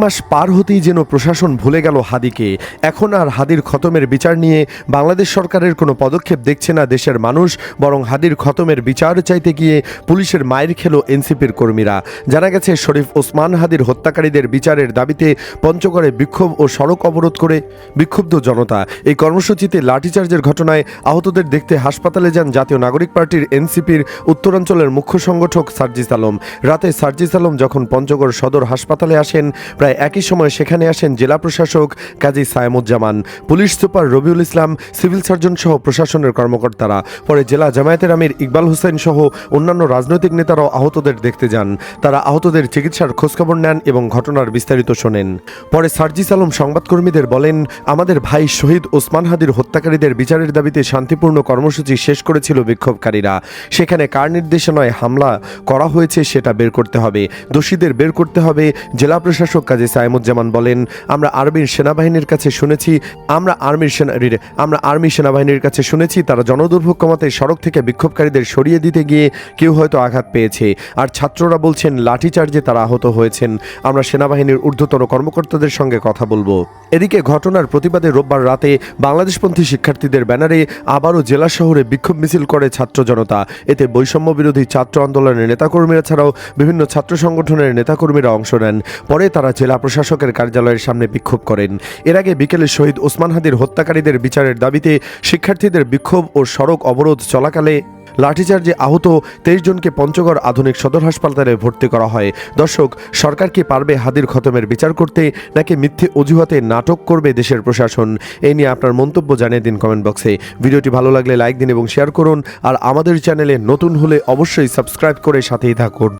মাস পার হতেই যেন প্রশাসন ভুলে গেল হাদিকে। এখন আর হাদির খতমের বিচার নিয়ে বাংলাদেশ সরকারের কোনো পদক্ষেপ দেখছে না দেশের মানুষ, বরং হাদির খতমের বিচার চাইতে গিয়ে পুলিশের মায়ের খেলো এনসিপির কর্মীরা। জানা গেছে, শরীফ ওসমান হাদির হত্যাকারীদের বিচারের দাবিতে পঞ্চগড়ে বিক্ষোভ ও সড়ক অবরোধ করে বিক্ষুব্ধ জনতা। এই কর্মসূচিতে লাঠিচার্জের ঘটনায় আহতদের দেখতে হাসপাতালে যান জাতীয় নাগরিক পার্টির এনসিপির উত্তরাঞ্চলের মুখ্য সংগঠক সার্জিস আলম। রাতে সার্জিস আলম যখন পঞ্চগড় সদর হাসপাতালে আসেন, প্রায় একই সময় সেখানে আসেন জেলা প্রশাসক কাজী Sayemuzzaman, police super Rabiul Islam, civil surgeon সহ প্রশাসনের কর্মকর্তারা। পরে জেলা জামায়াতের আমির ইকবাল হোসেন সহ অন্যান্য রাজনৈতিক নেতারাও আহতদের দেখতে যান। তারা আহতদের চিকিৎসার খোঁজখবর নেন এবং ঘটনার বিস্তারিত শোনেন। পরে সার্জিস আলম সংবাদকর্মীদের বলেন, আমাদের ভাই শহীদ ওসমান হাদির হত্যাকারীদের বিচারের দাবিতে শান্তিপূর্ণ কর্মসূচি শেষ করেছিল বিক্ষোভকারীরা। সেখানে কার নির্দেশনায় হামলা করা হয়েছে সেটা বের করতে হবে, দোষীদের বের করতে হবে। জেলা প্রশাসক কাজী সায়েমুজ্জামান বলেন, আমরা আর্মি সেনাবাহিনীর কাছে শুনেছি তারা জনদুর্ভোগ কমাতে সড়ক থেকে বিক্ষোভকারীদের সরিয়ে দিতে গিয়ে কেউ হয়তো আঘাত পেয়েছে, আর ছাত্ররা বলছেন লাঠিচার্জে তারা আহত হয়েছেন। আমরা সেনাবাহিনীর ঊর্ধ্বতন কর্মকর্তাদের সঙ্গে কথা বলবো। এদিকে ঘটনার প্রতিবাদে রোববার রাতে বাংলাদেশপন্থী শিক্ষার্থীদের ব্যানারে আবারও জেলা শহরে বিক্ষোভ মিছিল করে ছাত্র জনতা। এতে বৈষম্য বিরোধী ছাত্র আন্দোলনের নেতাকর্মীরা ছাড়াও বিভিন্ন ছাত্র সংগঠনের নেতাকর্মীরা অংশ নেন। পরে তারা জেলা প্রশাসকের কার্যালয়ের সামনে বিক্ষোভ করেন। এর আগে বিকেলে শহীদ ওসমান হাদির হত্যাকারীদের বিচারের দাবিতে শিক্ষার্থীদের বিক্ষোভ ও সড়ক অবরোধ চলাকালে লাঠিচার্জে আহত 23 জনকে পঞ্চগড় আধুনিক সদর হাসপাতালে ভর্তি করা হয়। দর্শক, সরকার কি পারবে হাদির খতমের বিচার করতে, নাকি মিথ্যে অজুহাতে নাটক করবে দেশের প্রশাসন? এই নিয়ে আপনার মন্তব্য জানিয়ে দিন কমেন্ট বক্সে। ভিডিওটি ভালো লাগলে লাইক দিন এবং শেয়ার করুন, আর আমাদের চ্যানেলে নতুন হলে অবশ্যই সাবস্ক্রাইব করে সাথেই থাকুন।